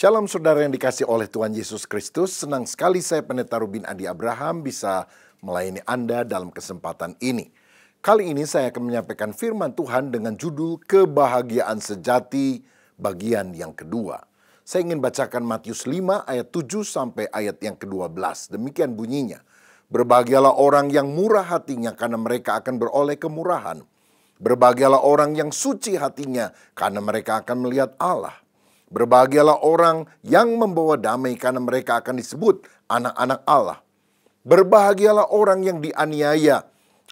Shalom saudara yang dikasih oleh Tuhan Yesus Kristus. Senang sekali saya Pendeta Rubin Adi Abraham bisa melayani Anda dalam kesempatan ini. Kali ini saya akan menyampaikan firman Tuhan dengan judul Kebahagiaan Sejati bagian yang kedua. Saya ingin bacakan Matius 5 ayat 7 sampai ayat yang ke-12. Demikian bunyinya. Berbahagialah orang yang murah hatinya karena mereka akan beroleh kemurahan. Berbahagialah orang yang suci hatinya karena mereka akan melihat Allah. Berbahagialah orang yang membawa damai karena mereka akan disebut anak-anak Allah. Berbahagialah orang yang dianiaya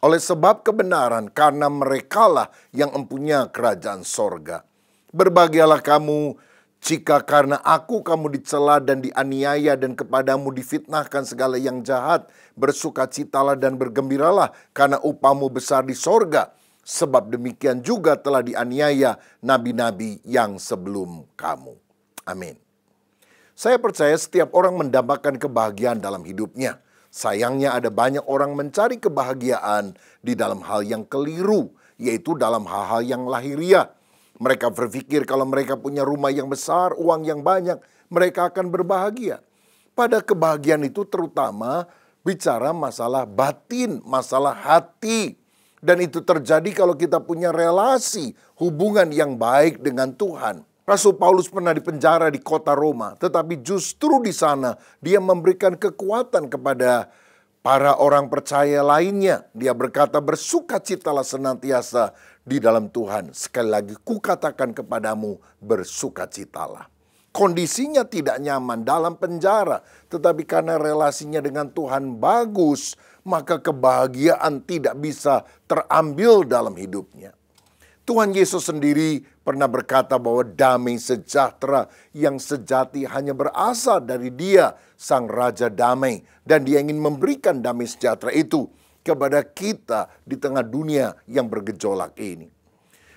oleh sebab kebenaran karena merekalah yang mempunyai kerajaan sorga. Berbahagialah kamu jika karena aku kamu dicela dan dianiaya dan kepadamu difitnahkan segala yang jahat. Bersukacitalah dan bergembiralah karena upahmu besar di sorga. Sebab demikian juga telah dianiaya nabi-nabi yang sebelum kamu. Amin. Saya percaya setiap orang mendambakan kebahagiaan dalam hidupnya. Sayangnya ada banyak orang mencari kebahagiaan di dalam hal yang keliru, yaitu dalam hal-hal yang lahiriah. Mereka berpikir kalau mereka punya rumah yang besar, uang yang banyak, mereka akan berbahagia. Pada kebahagiaan itu terutama bicara masalah batin, masalah hati. Dan itu terjadi kalau kita punya relasi, hubungan yang baik dengan Tuhan. Rasul Paulus pernah dipenjara di kota Roma, tetapi justru di sana dia memberikan kekuatan kepada para orang percaya lainnya. Dia berkata, bersukacitalah senantiasa di dalam Tuhan. Sekali lagi, kukatakan kepadamu, bersukacitalah. Kondisinya tidak nyaman dalam penjara, tetapi karena relasinya dengan Tuhan bagus, maka kebahagiaan tidak bisa terambil dalam hidupnya. Tuhan Yesus sendiri pernah berkata bahwa damai sejahtera yang sejati hanya berasal dari Dia, Sang Raja Damai. Dan Dia ingin memberikan damai sejahtera itu kepada kita di tengah dunia yang bergejolak ini.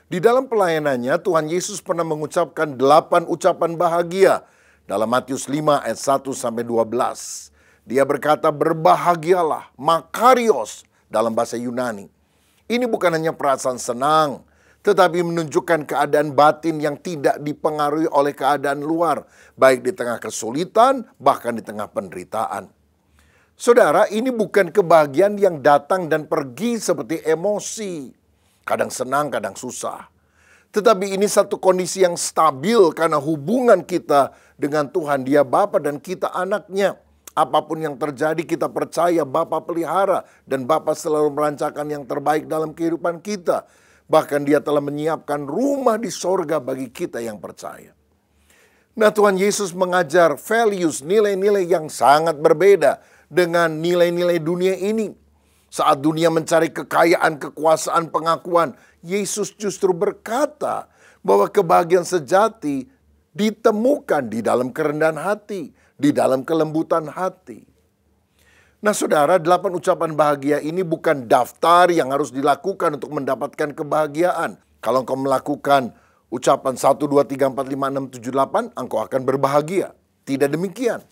Di dalam pelayanannya, Tuhan Yesus pernah mengucapkan 8 ucapan bahagia dalam Matius 5 ayat 1-12. Dia berkata, berbahagialah, makarios dalam bahasa Yunani. Ini bukan hanya perasaan senang, tetapi menunjukkan keadaan batin yang tidak dipengaruhi oleh keadaan luar, baik di tengah kesulitan, bahkan di tengah penderitaan. Saudara, ini bukan kebahagiaan yang datang dan pergi seperti emosi. Kadang senang, kadang susah. Tetapi ini satu kondisi yang stabil karena hubungan kita dengan Tuhan. Dia Bapa dan kita anaknya. Apapun yang terjadi kita percaya Bapa pelihara dan Bapa selalu merancangkan yang terbaik dalam kehidupan kita. Bahkan Dia telah menyiapkan rumah di sorga bagi kita yang percaya. Nah, Tuhan Yesus mengajar values, nilai-nilai yang sangat berbeda dengan nilai-nilai dunia ini. Saat dunia mencari kekayaan, kekuasaan, pengakuan, Yesus justru berkata bahwa kebahagiaan sejati ditemukan di dalam kerendahan hati, di dalam kelembutan hati. Nah saudara, 8 ucapan bahagia ini bukan daftar yang harus dilakukan untuk mendapatkan kebahagiaan. Kalau engkau melakukan ucapan 1, 2, 3, 4, 5, 6, 7, 8, engkau akan berbahagia. Tidak demikian.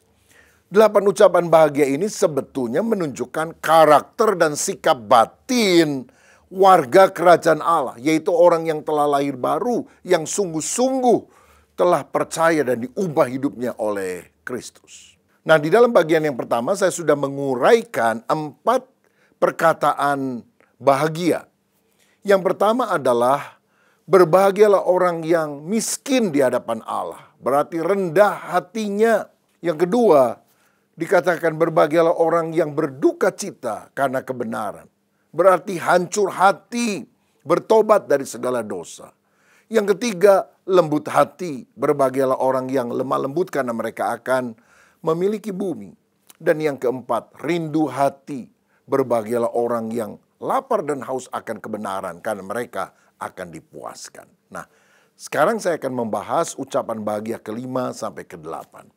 8 ucapan bahagia ini sebetulnya menunjukkan karakter dan sikap batin warga kerajaan Allah. Yaitu orang yang telah lahir baru, yang sungguh-sungguh telah percaya dan diubah hidupnya oleh Kristus. Nah, di dalam bagian yang pertama saya sudah menguraikan 4 perkataan bahagia. Yang pertama adalah berbahagialah orang yang miskin di hadapan Allah. Berarti rendah hatinya. Yang kedua, dikatakan berbahagialah orang yang berduka cita karena kebenaran. Berarti hancur hati, bertobat dari segala dosa. Yang ketiga, lembut hati. Berbahagialah orang yang lemah lembut karena mereka akan memiliki bumi. Dan yang keempat, rindu hati. Berbahagialah orang yang lapar dan haus akan kebenaran karena mereka akan dipuaskan. Nah, sekarang saya akan membahas ucapan bahagia ke-5 sampai ke-8.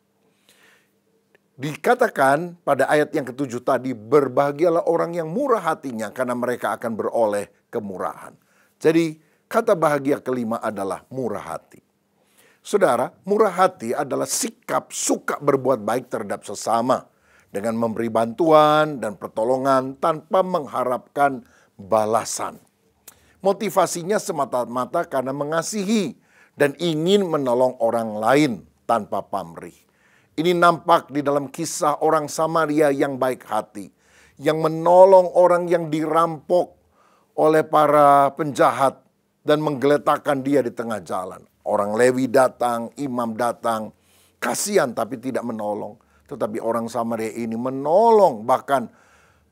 Dikatakan pada ayat yang ke-7 tadi, berbahagialah orang yang murah hatinya karena mereka akan beroleh kemurahan. Jadi, kata bahagia ke-5 adalah murah hati. Saudara, murah hati adalah sikap suka berbuat baik terhadap sesama dengan memberi bantuan dan pertolongan tanpa mengharapkan balasan. Motivasinya semata-mata karena mengasihi dan ingin menolong orang lain. tanpa pamrih. Ini nampak di dalam kisah orang Samaria yang baik hati, yang menolong orang yang dirampok oleh para penjahat dan menggeletakkan dia di tengah jalan. Orang Lewi datang, imam datang, kasihan tapi tidak menolong. Tetapi orang Samaria ini menolong, bahkan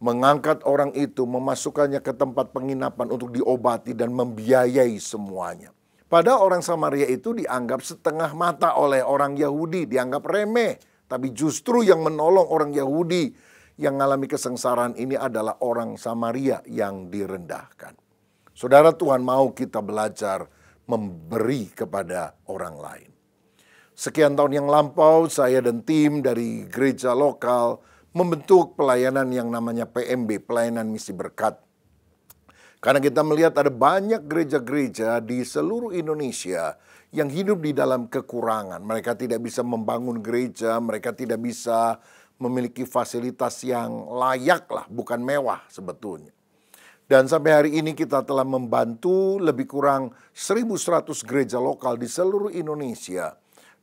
mengangkat orang itu, memasukkannya ke tempat penginapan untuk diobati dan membiayai semuanya. Pada orang Samaria itu dianggap setengah mata oleh orang Yahudi, dianggap remeh. Tapi justru yang menolong orang Yahudi yang mengalami kesengsaraan ini adalah orang Samaria yang direndahkan. Saudara, Tuhan mau kita belajar memberi kepada orang lain. Sekian tahun yang lampau, saya dan tim dari gereja lokal membentuk pelayanan yang namanya PMB, Pelayanan Misi Berkat. Karena kita melihat ada banyak gereja-gereja di seluruh Indonesia yang hidup di dalam kekurangan. Mereka tidak bisa membangun gereja, mereka tidak bisa memiliki fasilitas yang layak lah, bukan mewah sebetulnya. Dan sampai hari ini kita telah membantu lebih kurang 1.100 gereja lokal di seluruh Indonesia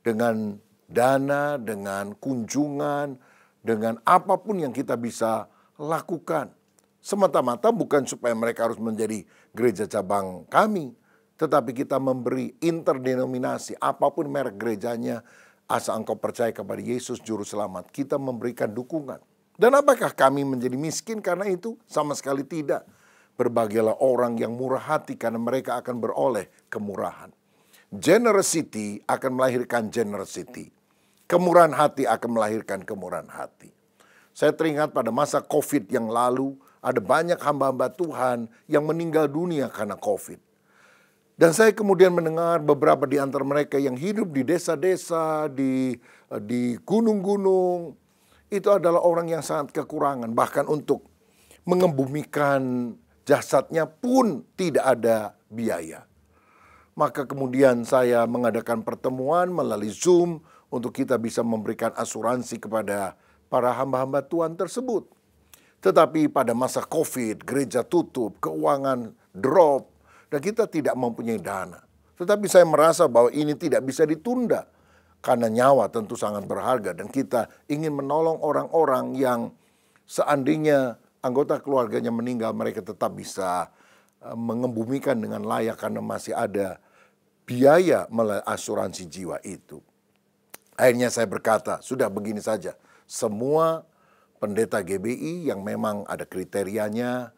dengan dana, dengan kunjungan, dengan apapun yang kita bisa lakukan. Semata-mata bukan supaya mereka harus menjadi gereja cabang kami, tetapi kita memberi interdenominasi, apapun merek gerejanya, asal engkau percaya kepada Yesus Juru Selamat, kita memberikan dukungan. Dan apakah kami menjadi miskin karena itu? Sama sekali tidak. Berbahagialah orang yang murah hati karena mereka akan beroleh kemurahan. Generosity akan melahirkan generosity. Kemurahan hati akan melahirkan kemurahan hati. Saya teringat pada masa COVID yang lalu, ada banyak hamba-hamba Tuhan yang meninggal dunia karena COVID. Dan saya kemudian mendengar beberapa di antara mereka yang hidup di desa-desa, di gunung-gunung. Itu adalah orang yang sangat kekurangan. Bahkan untuk mengebumikan jasadnya pun tidak ada biaya. Maka kemudian saya mengadakan pertemuan melalui Zoom untuk kita bisa memberikan asuransi kepada para hamba-hamba Tuhan tersebut. Tetapi pada masa COVID, gereja tutup, keuangan drop, dan kita tidak mempunyai dana. Tetapi saya merasa bahwa ini tidak bisa ditunda, karena nyawa tentu sangat berharga. Dan kita ingin menolong orang-orang yang seandainya anggota keluarganya meninggal, mereka tetap bisa mengebumikan dengan layak karena masih ada biaya melalui asuransi jiwa itu. Akhirnya saya berkata, sudah begini saja, semua pendeta GBI yang memang ada kriterianya,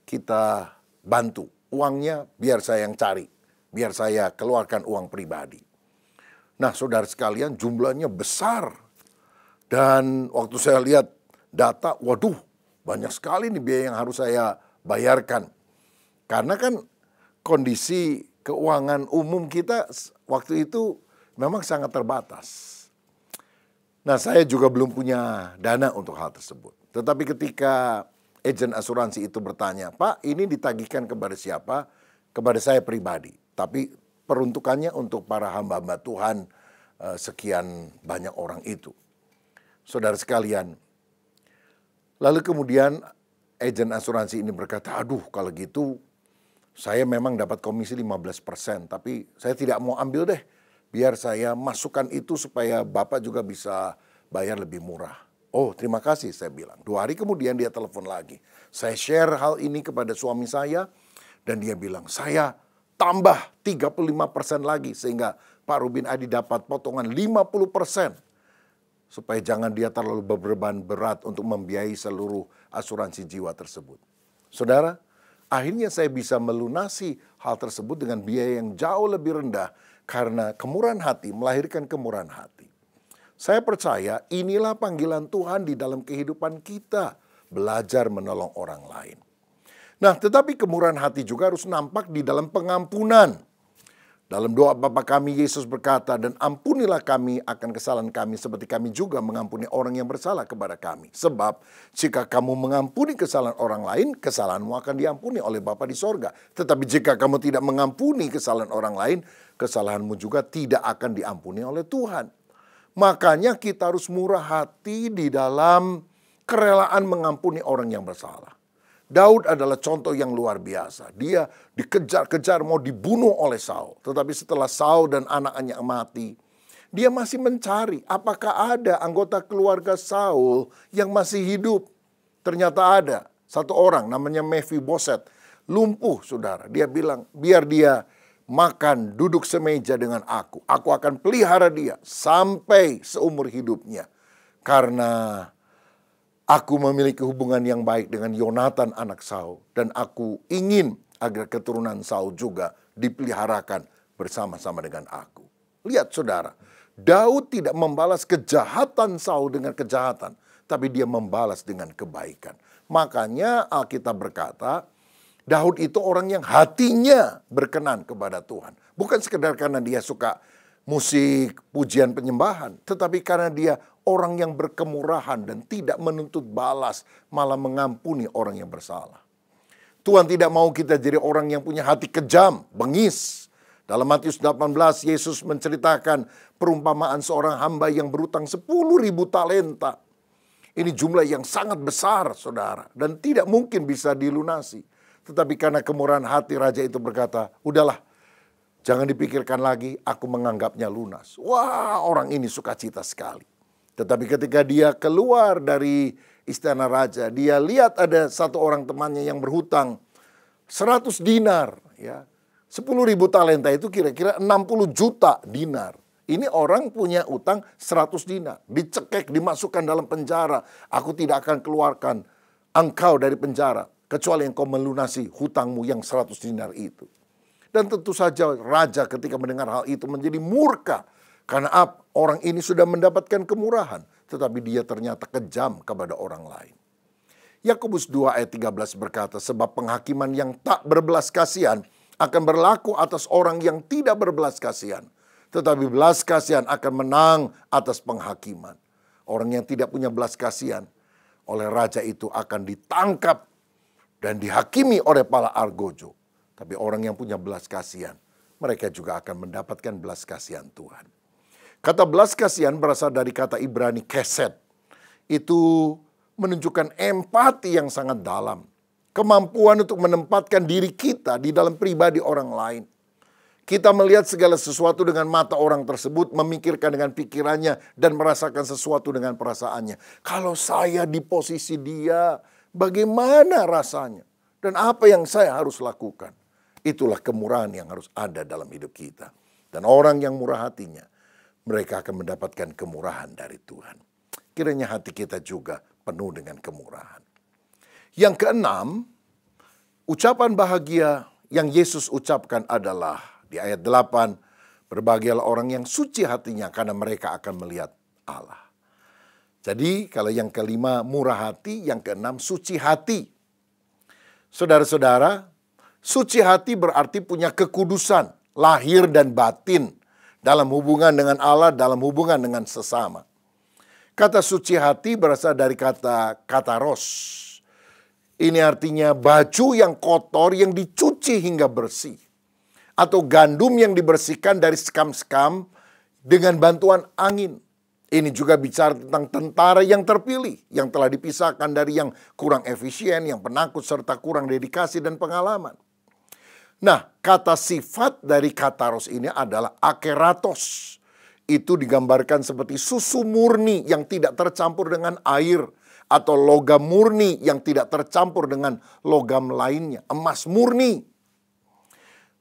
kita bantu. Uangnya biar saya yang cari, biar saya keluarkan uang pribadi. Nah, saudara sekalian, jumlahnya besar. Dan waktu saya lihat data, waduh, banyak sekali nih biaya yang harus saya bayarkan. Karena kan kondisi keuangan umum kita waktu itu memang sangat terbatas. Nah, saya juga belum punya dana untuk hal tersebut. Tetapi ketika agen asuransi itu bertanya, Pak, ini ditagihkan kepada siapa? Kepada saya pribadi. Tapi peruntukannya untuk para hamba-hamba Tuhan, sekian banyak orang itu. Saudara sekalian, lalu kemudian agen asuransi ini berkata, aduh kalau gitu saya memang dapat komisi 15%, tapi saya tidak mau ambil deh. Biar saya masukkan itu supaya Bapak juga bisa bayar lebih murah. Oh, terima kasih, saya bilang. 2 hari kemudian dia telepon lagi. Saya share hal ini kepada suami saya dan dia bilang, saya tambah 35% lagi sehingga Pak Rubin Adi dapat potongan 50%. Supaya jangan dia terlalu beban berat untuk membiayai seluruh asuransi jiwa tersebut. Saudara, akhirnya saya bisa melunasi hal tersebut dengan biaya yang jauh lebih rendah. Karena kemurahan hati melahirkan kemurahan hati. Saya percaya inilah panggilan Tuhan di dalam kehidupan kita. Belajar menolong orang lain. Nah, tetapi kemurahan hati juga harus nampak di dalam pengampunan. Dalam doa Bapa kami, Yesus berkata, dan ampunilah kami akan kesalahan kami seperti kami juga mengampuni orang yang bersalah kepada kami. Sebab jika kamu mengampuni kesalahan orang lain, kesalahanmu akan diampuni oleh Bapa di sorga. Tetapi jika kamu tidak mengampuni kesalahan orang lain, kesalahanmu juga tidak akan diampuni oleh Tuhan. Makanya kita harus murah hati di dalam kerelaan mengampuni orang yang bersalah. Daud adalah contoh yang luar biasa. Dia dikejar-kejar mau dibunuh oleh Saul. Tetapi setelah Saul dan anak-anaknya mati, Dia masih mencari apakah ada anggota keluarga Saul yang masih hidup. Ternyata ada satu orang namanya Mephiboset, lumpuh saudara. Dia bilang, biar dia makan, duduk semeja dengan aku. Aku akan pelihara dia sampai seumur hidupnya. Karena aku memiliki hubungan yang baik dengan Yonatan anak Saul. Dan aku ingin agar keturunan Saul juga dipeliharakan bersama-sama dengan aku. Lihat saudara, Daud tidak membalas kejahatan Saul dengan kejahatan, tapi dia membalas dengan kebaikan. Makanya Alkitab berkata, Daud itu orang yang hatinya berkenan kepada Tuhan. Bukan sekedar karena dia suka musik, pujian, penyembahan, tetapi karena dia orang yang berkemurahan dan tidak menuntut balas, malah mengampuni orang yang bersalah. Tuhan tidak mau kita jadi orang yang punya hati kejam, bengis. Dalam Matius 18, Yesus menceritakan perumpamaan seorang hamba yang berutang 10.000 talenta. Ini jumlah yang sangat besar, saudara, dan tidak mungkin bisa dilunasi. Tetapi karena kemurahan hati, raja itu berkata, udahlah, jangan dipikirkan lagi, aku menganggapnya lunas. Wah, orang ini sukacita sekali. Tetapi ketika dia keluar dari istana raja, dia lihat ada satu orang temannya yang berhutang 100 dinar, ya. 10.000 talenta itu kira-kira 60 juta dinar. Ini orang punya utang 100 dinar. Dicekek, dimasukkan dalam penjara. Aku tidak akan keluarkan engkau dari penjara, kecuali engkau melunasi hutangmu yang 100 dinar itu. Dan tentu saja raja ketika mendengar hal itu menjadi murka. Karena orang ini sudah mendapatkan kemurahan. Tetapi dia ternyata kejam kepada orang lain. Yakobus 2 ayat 13 berkata, sebab penghakiman yang tak berbelas kasihan akan berlaku atas orang yang tidak berbelas kasihan. Tetapi belas kasihan akan menang atas penghakiman. Orang yang tidak punya belas kasihan oleh raja itu akan ditangkap dan dihakimi oleh pala argojo. Tapi orang yang punya belas kasihan, mereka juga akan mendapatkan belas kasihan Tuhan. Kata belas kasihan berasal dari kata Ibrani keset. Itu menunjukkan empati yang sangat dalam. Kemampuan untuk menempatkan diri kita di dalam pribadi orang lain. Kita melihat segala sesuatu dengan mata orang tersebut, memikirkan dengan pikirannya, dan merasakan sesuatu dengan perasaannya. Kalau saya di posisi dia, bagaimana rasanya? Dan apa yang saya harus lakukan? Itulah kemurahan yang harus ada dalam hidup kita. Dan orang yang murah hatinya, mereka akan mendapatkan kemurahan dari Tuhan. Kiranya hati kita juga penuh dengan kemurahan. Yang keenam, ucapan bahagia yang Yesus ucapkan adalah di ayat 8, berbahagialah orang yang suci hatinya karena mereka akan melihat Allah. Jadi kalau yang kelima murah hati, yang keenam suci hati. Saudara-saudara, suci hati berarti punya kekudusan, lahir dan batin dalam hubungan dengan Allah, dalam hubungan dengan sesama. Kata suci hati berasal dari kata kataros. Ini artinya baju yang kotor yang dicuci hingga bersih. Atau gandum yang dibersihkan dari sekam-sekam dengan bantuan angin. Ini juga bicara tentang tentara yang terpilih. Yang telah dipisahkan dari yang kurang efisien, yang penakut, serta kurang dedikasi dan pengalaman. Nah, kata sifat dari kataros ini adalah akeratos. Itu digambarkan seperti susu murni yang tidak tercampur dengan air. Atau logam murni yang tidak tercampur dengan logam lainnya. Emas murni.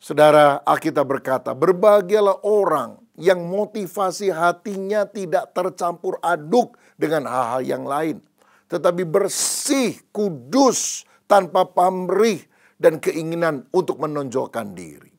Saudara, Alkitab berkata, berbahagialah orang yang motivasi hatinya tidak tercampur aduk dengan hal-hal yang lain. Tetapi bersih, kudus, tanpa pamrih dan keinginan untuk menonjolkan diri.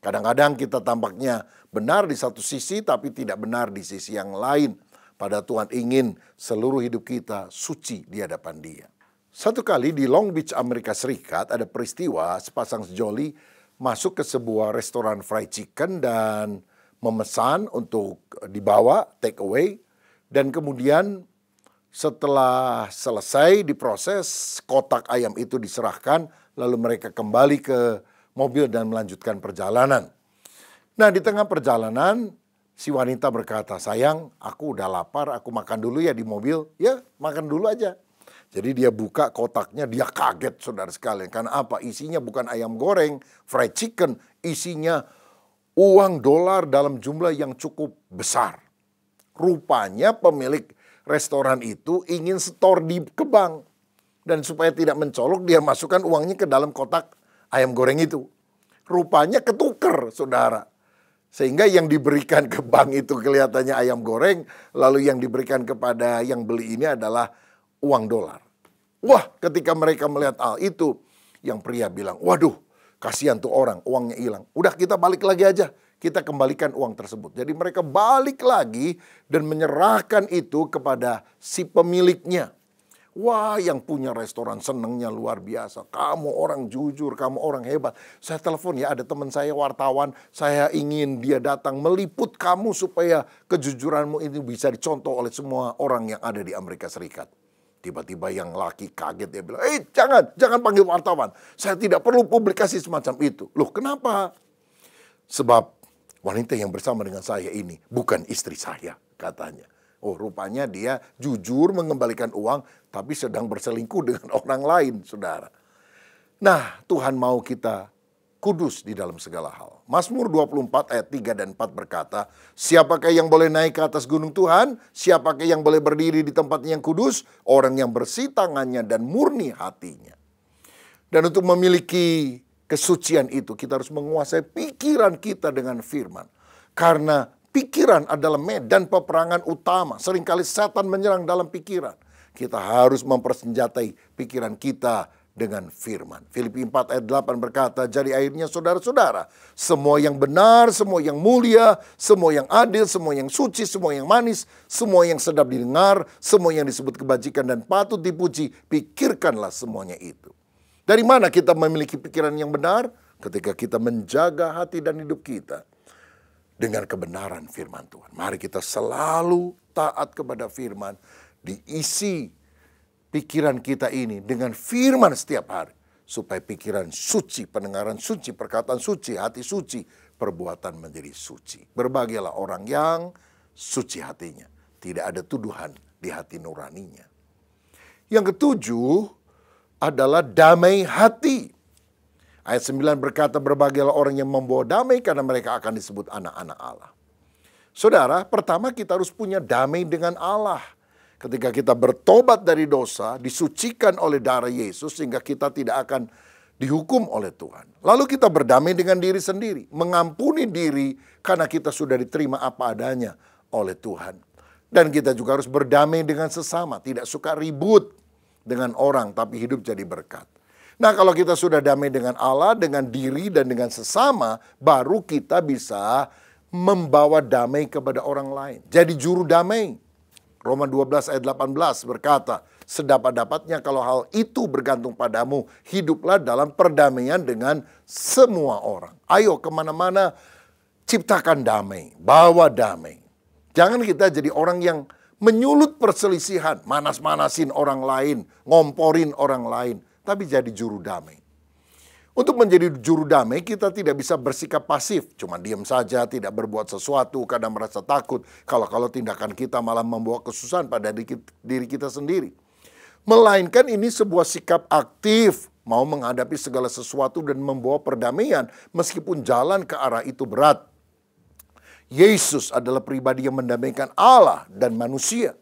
Kadang-kadang kita tampaknya benar di satu sisi, tapi tidak benar di sisi yang lain. Pada Tuhan ingin seluruh hidup kita suci di hadapan Dia. Satu kali di Long Beach, Amerika Serikat, ada peristiwa sepasang sejoli masuk ke sebuah restoran fried chicken dan memesan untuk dibawa take away. Dan kemudian setelah selesai diproses, kotak ayam itu diserahkan, lalu mereka kembali ke mobil dan melanjutkan perjalanan. Nah, di tengah perjalanan, si wanita berkata, sayang, aku udah lapar, aku makan dulu ya di mobil. Ya, makan dulu aja. Jadi dia buka kotaknya, dia kaget saudara sekalian. Karena apa? Isinya bukan ayam goreng, fried chicken. Isinya uang dolar dalam jumlah yang cukup besar. Rupanya pemilik restoran itu ingin setor ke bank. Dan supaya tidak mencolok, dia masukkan uangnya ke dalam kotak ayam goreng itu. Rupanya ketuker, saudara. Sehingga yang diberikan ke bank itu kelihatannya ayam goreng, lalu yang diberikan kepada yang beli ini adalah uang dolar. Wah, ketika mereka melihat hal itu, yang pria bilang, waduh, kasihan tuh orang, uangnya hilang. Udah, kita balik lagi aja. Kita kembalikan uang tersebut. Jadi mereka balik lagi dan menyerahkan itu kepada si pemiliknya. Wah, yang punya restoran senengnya luar biasa. Kamu orang jujur, kamu orang hebat. Saya telepon ya, ada teman saya wartawan. Saya ingin dia datang meliput kamu supaya kejujuranmu ini bisa dicontoh oleh semua orang yang ada di Amerika Serikat. Tiba-tiba yang laki kaget, dia bilang, jangan panggil wartawan. Saya tidak perlu publikasi semacam itu. Loh, kenapa? Sebab wanita yang bersama dengan saya ini bukan istri saya, katanya. Oh, rupanya dia jujur mengembalikan uang, tapi sedang berselingkuh dengan orang lain, saudara. Nah, Tuhan mau kita kudus di dalam segala hal. Mazmur 24 ayat 3 dan 4 berkata, siapakah yang boleh naik ke atas gunung Tuhan? Siapakah yang boleh berdiri di tempat yang kudus? Orang yang bersih tangannya dan murni hatinya. Dan untuk memiliki kesucian itu, kita harus menguasai pikiran kita dengan firman. Karena pikiran adalah medan peperangan utama. Seringkali setan menyerang dalam pikiran. Kita harus mempersenjatai pikiran kita dengan firman. Filipi 4 ayat 8 berkata, jadi akhirnya saudara-saudara, semua yang benar, semua yang mulia, semua yang adil, semua yang suci, semua yang manis, semua yang sedap didengar, semua yang disebut kebajikan dan patut dipuji, pikirkanlah semuanya itu. Dari mana kita memiliki pikiran yang benar? Ketika kita menjaga hati dan hidup kita dengan kebenaran firman Tuhan. Mari kita selalu taat kepada firman, diisi pikiran kita ini dengan firman setiap hari. Supaya pikiran suci, pendengaran suci, perkataan suci, hati suci, perbuatan menjadi suci. Berbahagialah orang yang suci hatinya. Tidak ada tuduhan di hati nuraninya. Yang ketujuh adalah damai hati. Ayat 9 berkata, berbahagialah orang yang membawa damai karena mereka akan disebut anak-anak Allah. Saudara, pertama kita harus punya damai dengan Allah. Ketika kita bertobat dari dosa, disucikan oleh darah Yesus sehingga kita tidak akan dihukum oleh Tuhan. Lalu kita berdamai dengan diri sendiri, mengampuni diri karena kita sudah diterima apa adanya oleh Tuhan. Dan kita juga harus berdamai dengan sesama, tidak suka ribut dengan orang tapi hidup jadi berkat. Nah, kalau kita sudah damai dengan Allah, dengan diri dan dengan sesama, baru kita bisa membawa damai kepada orang lain. Jadi juru damai. Roma 12 ayat 18 berkata, sedapat-dapatnya kalau hal itu bergantung padamu, hiduplah dalam perdamaian dengan semua orang. Ayo kemana-mana, ciptakan damai, bawa damai. Jangan kita jadi orang yang menyulut perselisihan, manas-manasin orang lain, ngomporin orang lain, tapi jadi juru damai. Untuk menjadi juru damai, kita tidak bisa bersikap pasif. Cuma diam saja, tidak berbuat sesuatu, kadang merasa takut. Kalau tindakan kita malah membawa kesusahan pada diri kita sendiri. Melainkan ini sebuah sikap aktif, mau menghadapi segala sesuatu dan membawa perdamaian, meskipun jalan ke arah itu berat. Yesus adalah pribadi yang mendamaikan Allah dan manusia.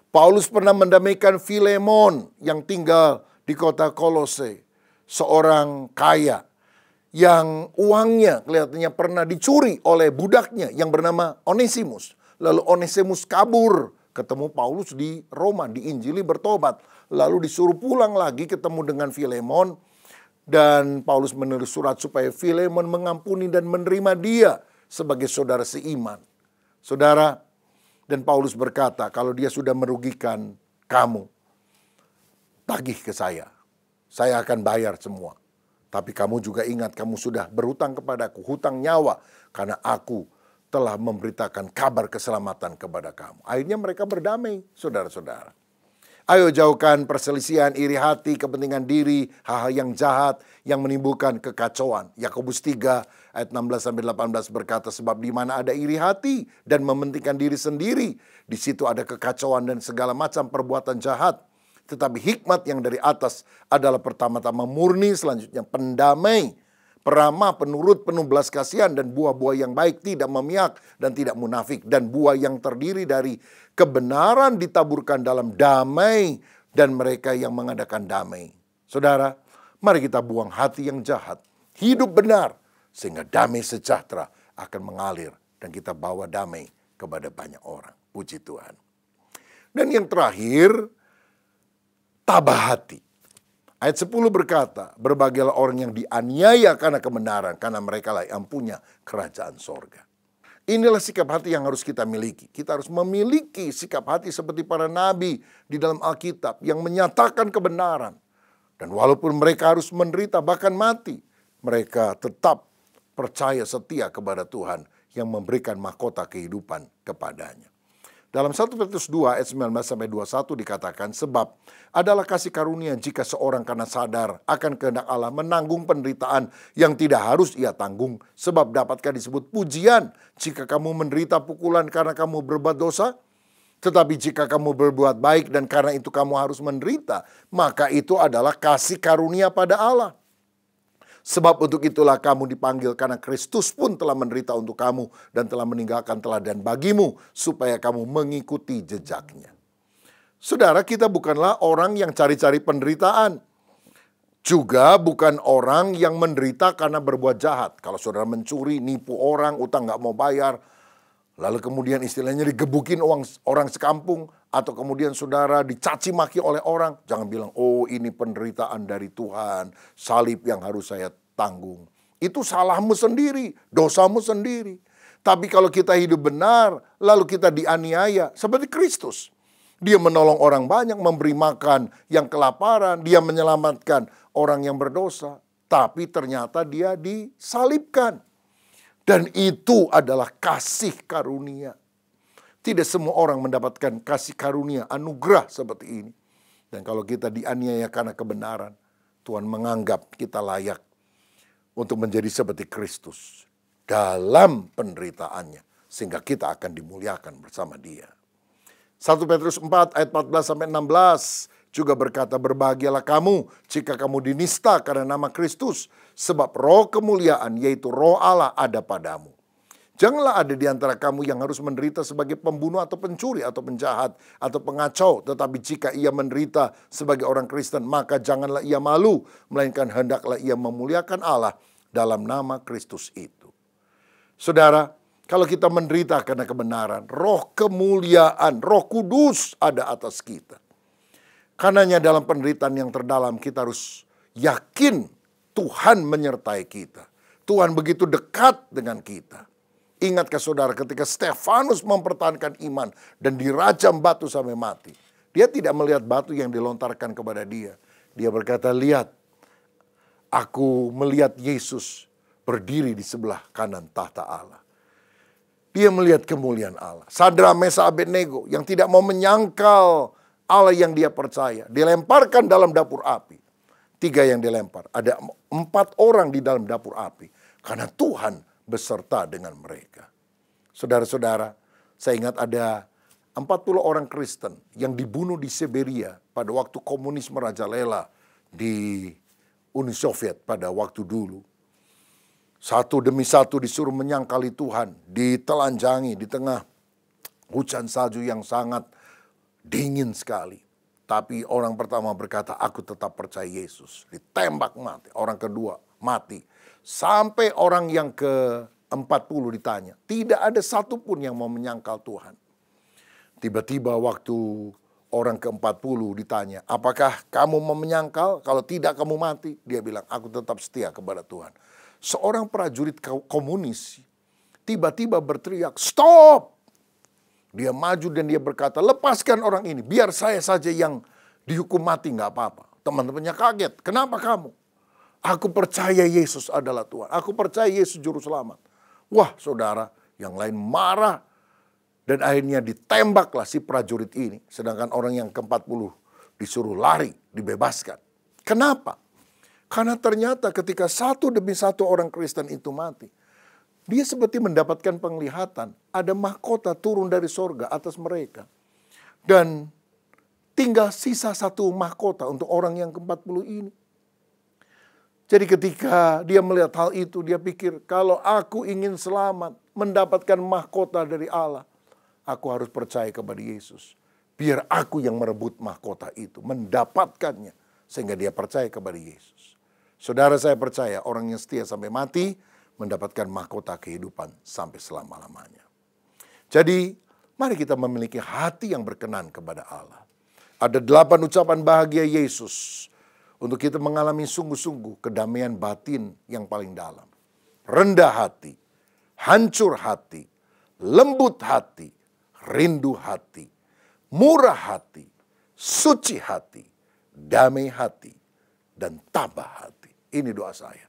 Paulus pernah mendamaikan Filemon yang tinggal di kota Kolose. Seorang kaya yang uangnya kelihatannya pernah dicuri oleh budaknya yang bernama Onesimus. Lalu Onesimus kabur, ketemu Paulus di Roma, diinjili bertobat. Lalu disuruh pulang lagi ketemu dengan Filemon. Dan Paulus menulis surat supaya Filemon mengampuni dan menerima dia sebagai saudara seiman. Saudara, dan Paulus berkata, kalau dia sudah merugikan kamu, tagih ke saya. Saya akan bayar semua. Tapi kamu juga ingat, kamu sudah berhutang kepadaku, hutang nyawa. Karena aku telah memberitakan kabar keselamatan kepada kamu. Akhirnya mereka berdamai, saudara-saudara. Ayo jauhkan perselisihan, iri hati, kepentingan diri, hal-hal yang jahat, yang menimbulkan kekacauan. Yakobus 3 ayat 16-18 berkata, sebab di mana ada iri hati dan mementingkan diri sendiri, di situ ada kekacauan dan segala macam perbuatan jahat. Tetapi hikmat yang dari atas adalah pertama-tama murni, selanjutnya pendamai, peramah, penurut, penuh belas kasihan, dan buah-buah yang baik, tidak memihak dan tidak munafik. Dan buah yang terdiri dari kebenaran ditaburkan dalam damai dan mereka yang mengadakan damai. Saudara, mari kita buang hati yang jahat, hidup benar, sehingga damai sejahtera akan mengalir dan kita bawa damai kepada banyak orang. Puji Tuhan. Dan yang terakhir, tabah hati. Ayat 10 berkata, berbahagialah orang yang dianiaya karena kebenaran, karena mereka lah yang punya kerajaan sorga. Inilah sikap hati yang harus kita miliki. Kita harus memiliki sikap hati seperti para nabi di dalam Alkitab yang menyatakan kebenaran. Dan walaupun mereka harus menderita bahkan mati, mereka tetap percaya setia kepada Tuhan yang memberikan mahkota kehidupan kepadanya. Dalam 1 Petrus 2 ayat 19-21 dikatakan, sebab adalah kasih karunia jika seorang karena sadar akan kehendak Allah menanggung penderitaan yang tidak harus ia tanggung. Sebab dapatkah disebut pujian jika kamu menderita pukulan karena kamu berbuat dosa? Tetapi jika kamu berbuat baik dan karena itu kamu harus menderita, maka itu adalah kasih karunia pada Allah. Sebab untuk itulah kamu dipanggil, karena Kristus pun telah menderita untuk kamu dan telah meninggalkan teladan bagimu, supaya kamu mengikuti jejaknya. Saudara, kita bukanlah orang yang cari-cari penderitaan. Juga bukan orang yang menderita karena berbuat jahat. Kalau saudara mencuri, nipu orang, utang gak mau bayar, lalu kemudian istilahnya digebukin orang sekampung, atau kemudian saudara dicaci maki oleh orang, jangan bilang, oh ini penderitaan dari Tuhan, salib yang harus saya tanggung. Itu salahmu sendiri, dosamu sendiri. Tapi kalau kita hidup benar, lalu kita dianiaya seperti Kristus. Dia menolong orang banyak, memberi makan yang kelaparan, dia menyelamatkan orang yang berdosa. Tapi ternyata dia disalibkan. Dan itu adalah kasih karunia. Tidak semua orang mendapatkan kasih karunia, anugerah seperti ini. Dan kalau kita dianiaya karena kebenaran, Tuhan menganggap kita layak untuk menjadi seperti Kristus dalam penderitaannya, sehingga kita akan dimuliakan bersama Dia. 1 Petrus 4 ayat 14-16 juga berkata, berbahagialah kamu jika kamu dinista karena nama Kristus, sebab roh kemuliaan yaitu roh Allah ada padamu. Janganlah ada di antara kamu yang harus menderita sebagai pembunuh atau pencuri atau penjahat atau pengacau. Tetapi jika ia menderita sebagai orang Kristen, maka janganlah ia malu, melainkan hendaklah ia memuliakan Allah dalam nama Kristus itu. Saudara, kalau kita menderita karena kebenaran, roh kemuliaan, roh kudus ada atas kita. Karenanya dalam penderitaan yang terdalam kita harus yakin Tuhan menyertai kita. Tuhan begitu dekat dengan kita. Ingatkah saudara ketika Stefanus mempertahankan iman dan dirajam batu sampai mati. Dia tidak melihat batu yang dilontarkan kepada dia. Dia berkata, lihat, aku melihat Yesus berdiri di sebelah kanan tahta Allah. Dia melihat kemuliaan Allah. Sadrak, Mesak, Abednego yang tidak mau menyangkal Allah yang dia percaya, dilemparkan dalam dapur api. 3 yang dilempar. Ada 4 orang di dalam dapur api. Karena Tuhan beserta dengan mereka. Saudara-saudara, saya ingat ada 40 orang Kristen yang dibunuh di Siberia pada waktu komunisme merajalela di Uni Soviet pada waktu dulu. Satu demi satu disuruh menyangkali Tuhan, ditelanjangi di tengah hujan salju yang sangat dingin sekali. Tapi orang pertama berkata, aku tetap percaya Yesus. Ditembak mati. Orang kedua mati. Sampai orang yang ke-40 ditanya. Tidak ada satupun yang mau menyangkal Tuhan. Tiba-tiba waktu orang ke-40 ditanya, apakah kamu mau menyangkal? Kalau tidak kamu mati. Dia bilang, aku tetap setia kepada Tuhan. Seorang prajurit komunis tiba-tiba berteriak, stop! Dia maju dan dia berkata, lepaskan orang ini, biar saya saja yang dihukum mati, nggak apa-apa. Teman-temannya kaget, kenapa kamu? Aku percaya Yesus adalah Tuhan, aku percaya Yesus juru selamat. Wah saudara, yang lain marah. Dan akhirnya ditembaklah si prajurit ini. Sedangkan orang yang ke-40 disuruh lari, dibebaskan. Kenapa? Karena ternyata ketika satu demi satu orang Kristen itu mati, dia seperti mendapatkan penglihatan. Ada mahkota turun dari sorga atas mereka. Dan tinggal sisa satu mahkota untuk orang yang ke-40 ini. Jadi ketika dia melihat hal itu, dia pikir, kalau aku ingin selamat, mendapatkan mahkota dari Allah, aku harus percaya kepada Yesus. Biar aku yang merebut mahkota itu, mendapatkannya. Sehingga dia percaya kepada Yesus. Saudara, saya percaya orang yang setia sampai mati, mendapatkan mahkota kehidupan sampai selama-lamanya. Jadi, mari kita memiliki hati yang berkenan kepada Allah. Ada 8 ucapan bahagia Yesus untuk kita mengalami sungguh-sungguh kedamaian batin yang paling dalam. Rendah hati, hancur hati, lembut hati, rindu hati, murah hati, suci hati, damai hati, dan tabah hati. Ini doa saya.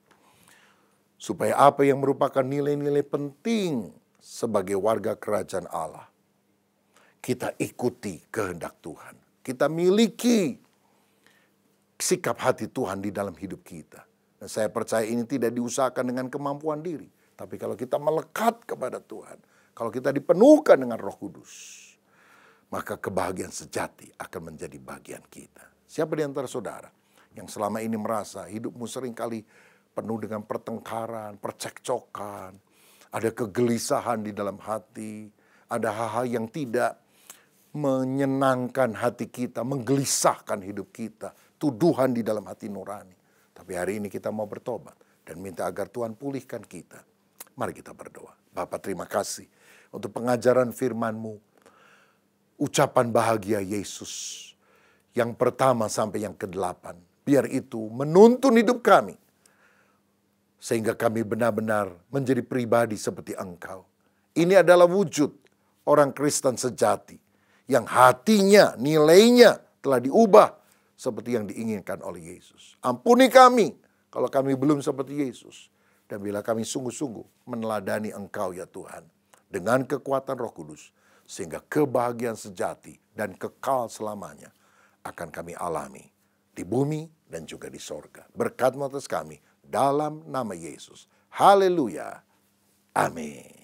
Supaya apa yang merupakan nilai-nilai penting sebagai warga kerajaan Allah, kita ikuti kehendak Tuhan. Kita miliki sikap hati Tuhan di dalam hidup kita. Dan saya percaya ini tidak diusahakan dengan kemampuan diri. Tapi kalau kita melekat kepada Tuhan, kalau kita dipenuhkan dengan Roh Kudus, maka kebahagiaan sejati akan menjadi bagian kita. Siapa di antara saudara yang selama ini merasa hidupmu seringkali penuh dengan pertengkaran, percekcokan, ada kegelisahan di dalam hati, ada hal-hal yang tidak menyenangkan hati kita, menggelisahkan hidup kita, tuduhan di dalam hati nurani. Tapi hari ini kita mau bertobat dan minta agar Tuhan pulihkan kita. Mari kita berdoa. Bapa, terima kasih untuk pengajaran firman-Mu. Ucapan bahagia Yesus yang pertama sampai yang ke-8. Biar itu menuntun hidup kami. Sehingga kami benar-benar menjadi pribadi seperti Engkau. Ini adalah wujud orang Kristen sejati. Yang hatinya, nilainya telah diubah seperti yang diinginkan oleh Yesus. Ampuni kami kalau kami belum seperti Yesus. Dan bila kami sungguh-sungguh meneladani Engkau ya Tuhan. Dengan kekuatan Roh Kudus. Sehingga kebahagiaan sejati dan kekal selamanya akan kami alami. Di bumi dan juga di sorga. Berkat-Mu atas kami dalam nama Yesus. Haleluya. Amin.